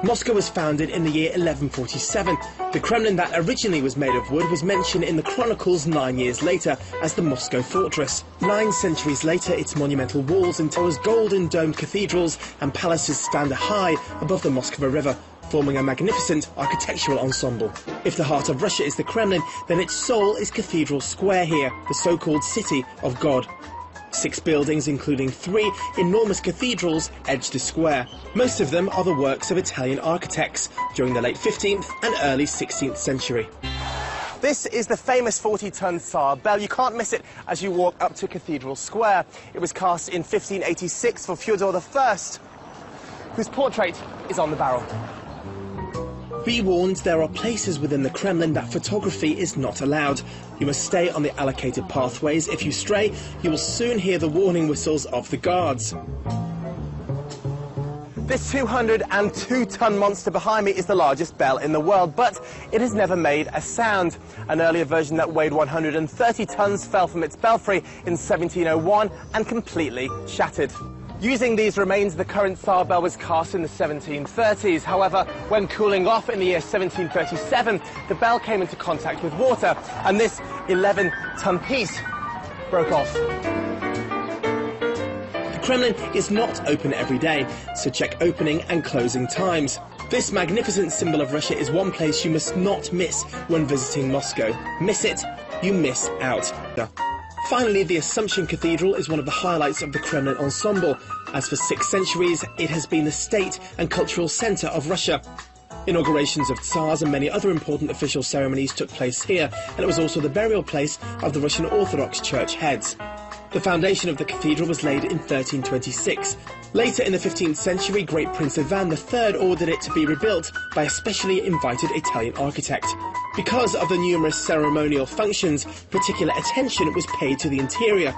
Moscow was founded in the year 1147. The Kremlin that originally was made of wood was mentioned in the chronicles 9 years later as the Moscow fortress. 9 centuries later, its monumental walls and towers, golden domed cathedrals and palaces stand high above the Moscow River, forming a magnificent architectural ensemble. If the heart of Russia is the Kremlin, then its soul is Cathedral Square here, the so-called City of God. 6 buildings, including 3 enormous cathedrals, edge the square. Most of them are the works of Italian architects during the late 15th and early 16th century. This is the famous 40-ton Tsar bell. You can't miss it as you walk up to Cathedral Square. It was cast in 1586 for Fyodor I, whose portrait is on the barrel. Be warned, there are places within the Kremlin that photography is not allowed. You must stay on the allocated pathways. If you stray, you will soon hear the warning whistles of the guards. This 202-ton monster behind me is the largest bell in the world, but it has never made a sound. An earlier version that weighed 130 tons fell from its belfry in 1701 and completely shattered. Using these remains, the current Tsar bell was cast in the 1730s. However, when cooling off in the year 1737, the bell came into contact with water, and this 11-ton piece broke off. The Kremlin is not open every day, so check opening and closing times. This magnificent symbol of Russia is one place you must not miss when visiting Moscow. Miss it, you miss out. Finally, the Assumption Cathedral is one of the highlights of the Kremlin ensemble, as for 6 centuries it has been the state and cultural centre of Russia. Inaugurations of Tsars and many other important official ceremonies took place here, and it was also the burial place of the Russian Orthodox Church heads. The foundation of the cathedral was laid in 1326. Later in the 15th century, Great Prince Ivan III ordered it to be rebuilt by a specially invited Italian architect. Because of the numerous ceremonial functions, particular attention was paid to the interior,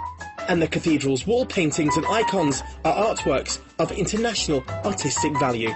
and the cathedral's wall paintings and icons are artworks of international artistic value.